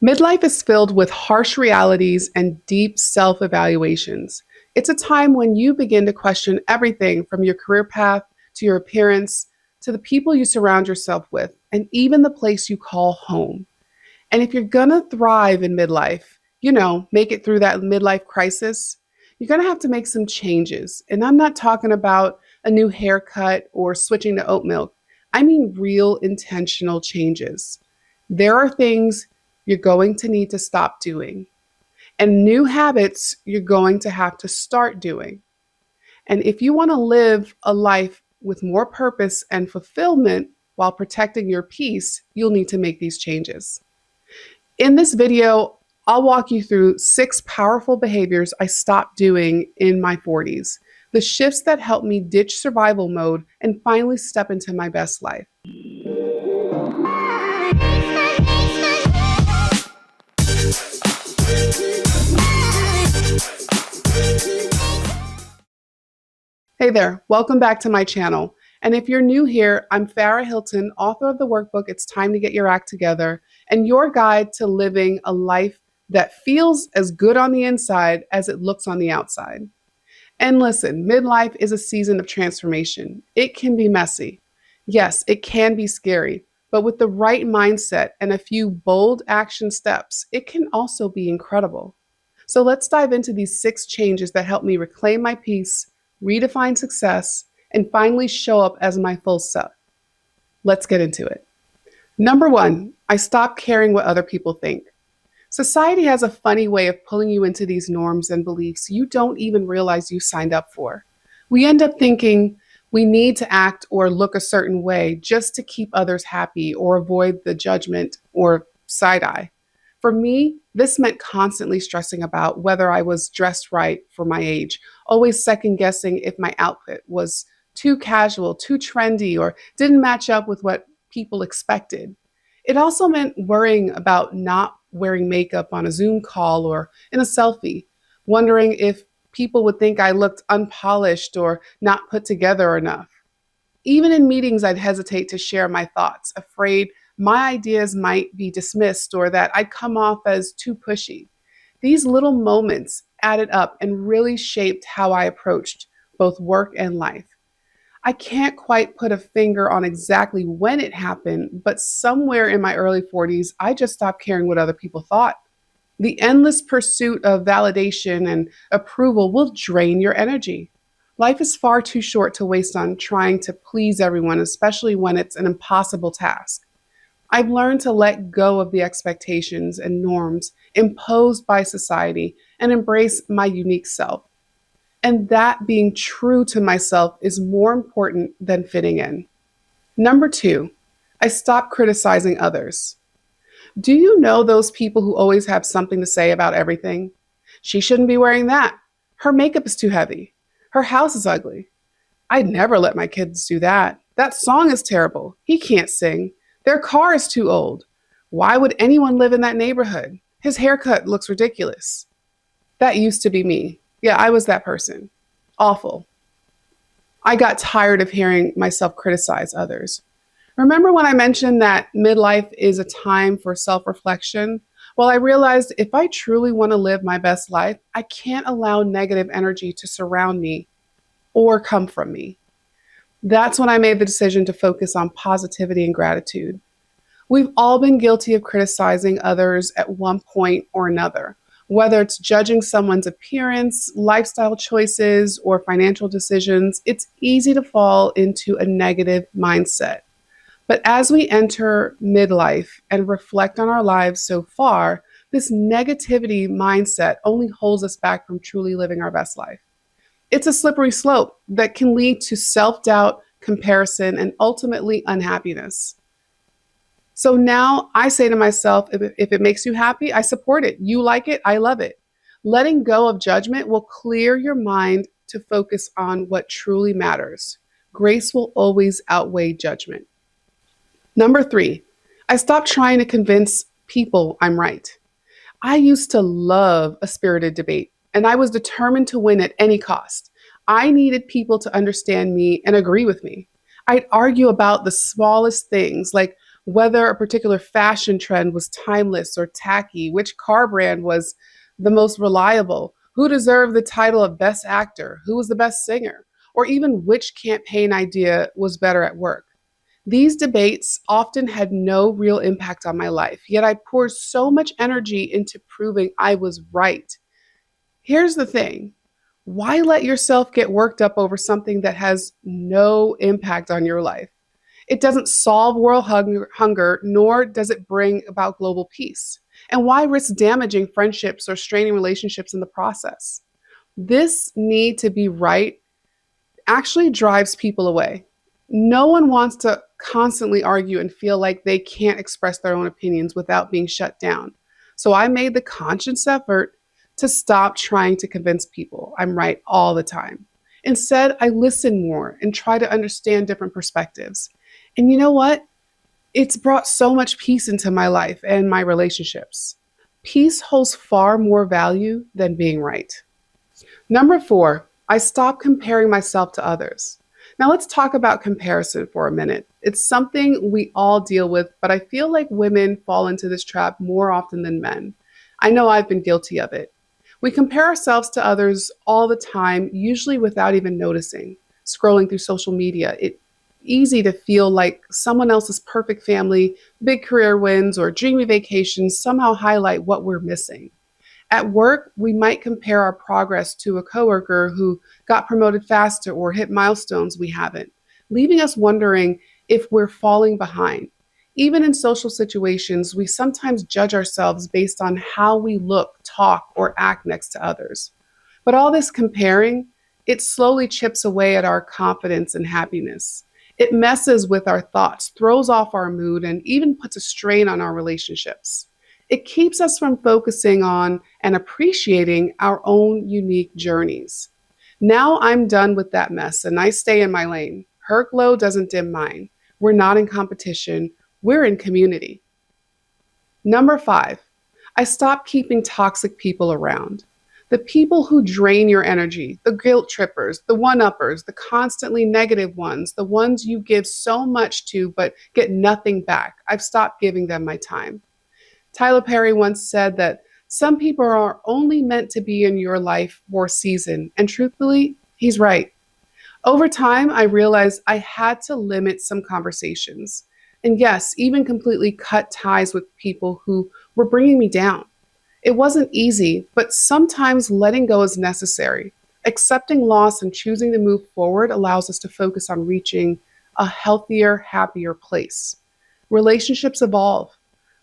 Midlife is filled with harsh realities and deep self evaluations. It's a time when you begin to question everything from your career path to your appearance to the people you surround yourself with, and even the place you call home. And if you're gonna thrive in midlife, make it through that midlife crisis, you're gonna have to make some changes. And I'm not talking about a new haircut or switching to oat milk. I mean real intentional changes. There are things you're going to need to stop doing, and new habits you're going to have to start doing. And if you want to live a life with more purpose and fulfillment while protecting your peace, you'll need to make these changes. In this video, I'll walk you through 6 powerful behaviors I stopped doing in my 40s, the shifts that helped me ditch survival mode and finally step into my best life. Hey there, welcome back to my channel. And if you're new here, I'm Farrah Hylton, author of the workbook, It's Time to Get Your Act Together, and your guide to living a life that feels as good on the inside as it looks on the outside. And listen, midlife is a season of transformation. It can be messy. Yes, it can be scary, but with the right mindset and a few bold action steps, it can also be incredible. So let's dive into these 6 changes that help me reclaim my peace, redefine success, and finally show up as my full self. Let's get into it. Number 1, I stopped caring what other people think. Society has a funny way of pulling you into these norms and beliefs you don't even realize you signed up for. We end up thinking we need to act or look a certain way just to keep others happy or avoid the judgment or side eye. For me, this meant constantly stressing about whether I was dressed right for my age, always second guessing if my outfit was too casual, too trendy, or didn't match up with what people expected. It also meant worrying about not wearing makeup on a Zoom call or in a selfie, wondering if people would think I looked unpolished or not put together enough. Even in meetings, I'd hesitate to share my thoughts, afraid my ideas might be dismissed or that I'd come off as too pushy. These little moments added up and really shaped how I approached both work and life. I can't quite put a finger on exactly when it happened, but somewhere in my early 40s, I just stopped caring what other people thought. The endless pursuit of validation and approval will drain your energy. Life is far too short to waste on trying to please everyone, especially when it's an impossible task. I've learned to let go of the expectations and norms imposed by society and embrace my unique self. And that being true to myself is more important than fitting in. Number 2, I stopped criticizing others. Do you know those people who always have something to say about everything? She shouldn't be wearing that. Her makeup is too heavy. Her house is ugly. I'd never let my kids do that. That song is terrible. He can't sing. Their car is too old. Why would anyone live in that neighborhood? His haircut looks ridiculous. That used to be me. Yeah, I was that person. Awful. I got tired of hearing myself criticize others. Remember when I mentioned that midlife is a time for self-reflection? Well, I realized if I truly want to live my best life, I can't allow negative energy to surround me or come from me. That's when I made the decision to focus on positivity and gratitude. We've all been guilty of criticizing others at one point or another, whether it's judging someone's appearance, lifestyle choices, or financial decisions. It's easy to fall into a negative mindset. But as we enter midlife and reflect on our lives so far, this negativity mindset only holds us back from truly living our best life. It's a slippery slope that can lead to self-doubt, comparison, and ultimately unhappiness. So now I say to myself, if it makes you happy, I support it. You like it, I love it. Letting go of judgment will clear your mind to focus on what truly matters. Grace will always outweigh judgment. Number 3, I stopped trying to convince people I'm right. I used to love a spirited debate, and I was determined to win at any cost. I needed people to understand me and agree with me. I'd argue about the smallest things, like whether a particular fashion trend was timeless or tacky, which car brand was the most reliable, who deserved the title of best actor, who was the best singer, or even which campaign idea was better at work. These debates often had no real impact on my life, yet I poured so much energy into proving I was right. Here's the thing: why let yourself get worked up over something that has no impact on your life? It doesn't solve world hunger, nor does it bring about global peace. And why risk damaging friendships or straining relationships in the process? This need to be right actually drives people away. No one wants to constantly argue and feel like they can't express their own opinions without being shut down. So I made the conscious effort to stop trying to convince people I'm right all the time. Instead, I listen more and try to understand different perspectives. And you know what? It's brought so much peace into my life and my relationships. Peace holds far more value than being right. Number four, I stopped comparing myself to others. Now let's talk about comparison for a minute. It's something we all deal with, but I feel like women fall into this trap more often than men. I know I've been guilty of it. We compare ourselves to others all the time, usually without even noticing. Scrolling through social media, it's easy to feel like someone else's perfect family, big career wins, or dreamy vacations somehow highlight what we're missing. At work, we might compare our progress to a coworker who got promoted faster or hit milestones we haven't, leaving us wondering if we're falling behind. Even in social situations, we sometimes judge ourselves based on how we look, talk, or act next to others. But all this comparing, it slowly chips away at our confidence and happiness. It messes with our thoughts, throws off our mood, and even puts a strain on our relationships. It keeps us from focusing on and appreciating our own unique journeys. Now I'm done with that mess and I stay in my lane. Her glow doesn't dim mine. We're not in competition, we're in community. Number five, I stopped keeping toxic people around. The people who drain your energy, the guilt trippers, the one-uppers, the constantly negative ones, the ones you give so much to but get nothing back. I've stopped giving them my time. Tyler Perry once said that some people are only meant to be in your life for a season, and truthfully, he's right. Over time, I realized I had to limit some conversations. And yes, even completely cut ties with people who were bringing me down. It wasn't easy, but sometimes letting go is necessary. Accepting loss and choosing to move forward allows us to focus on reaching a healthier, happier place. Relationships evolve.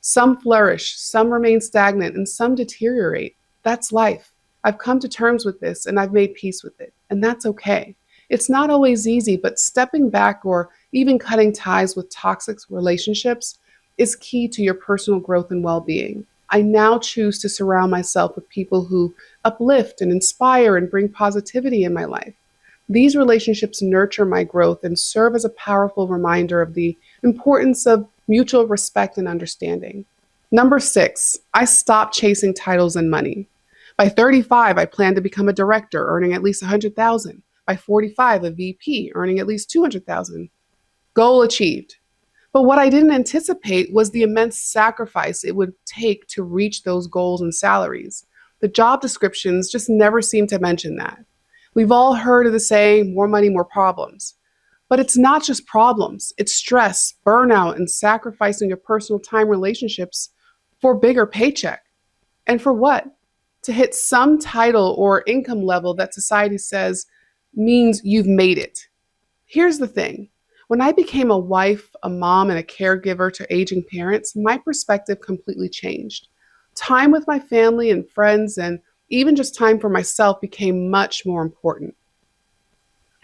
Some flourish, some remain stagnant, and some deteriorate. That's life. I've come to terms with this and I've made peace with it, and that's okay. It's not always easy, but stepping back or even cutting ties with toxic relationships is key to your personal growth and well-being. I now choose to surround myself with people who uplift and inspire and bring positivity in my life. These relationships nurture my growth and serve as a powerful reminder of the importance of mutual respect and understanding. Number six, I stopped chasing titles and money. By 35, I plan to become a director, earning at least 100,000. By 45, a VP, earning at least 200,000. Goal achieved. But what I didn't anticipate was the immense sacrifice it would take to reach those goals and salaries. The job descriptions just never seem to mention that. We've all heard of the saying, more money, more problems. But it's not just problems, it's stress, burnout, and sacrificing your personal time relationships for a bigger paycheck. And for what? To hit some title or income level that society says means you've made it. Here's the thing. When I became a wife, a mom, and a caregiver to aging parents, my perspective completely changed. Time with my family and friends, and even just time for myself, became much more important.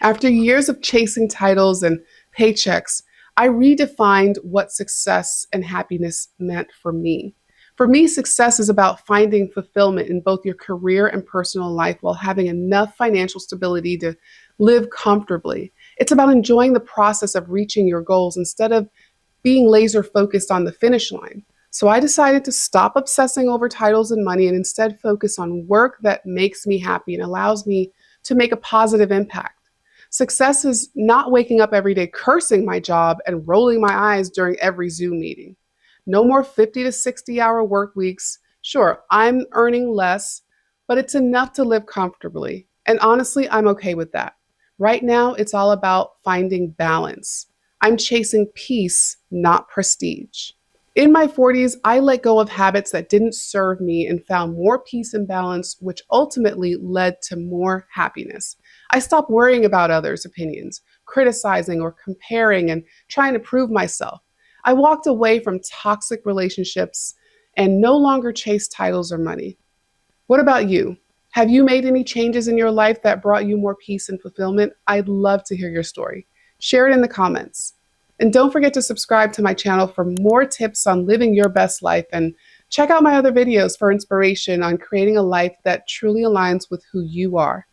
After years of chasing titles and paychecks, I redefined what success and happiness meant for me. For me, success is about finding fulfillment in both your career and personal life while having enough financial stability to live comfortably. It's about enjoying the process of reaching your goals instead of being laser focused on the finish line. So I decided to stop obsessing over titles and money and instead focus on work that makes me happy and allows me to make a positive impact. Success is not waking up every day cursing my job and rolling my eyes during every Zoom meeting. No more 50 to 60-hour work weeks. Sure, I'm earning less, but it's enough to live comfortably. And honestly, I'm okay with that. Right now, it's all about finding balance. I'm chasing peace, not prestige. In my 40s, I let go of habits that didn't serve me and found more peace and balance, which ultimately led to more happiness. I stopped worrying about others' opinions, criticizing or comparing, and trying to prove myself. I walked away from toxic relationships and no longer chase titles or money. What about you? Have you made any changes in your life that brought you more peace and fulfillment? I'd love to hear your story. Share it in the comments. And don't forget to subscribe to my channel for more tips on living your best life, and check out my other videos for inspiration on creating a life that truly aligns with who you are.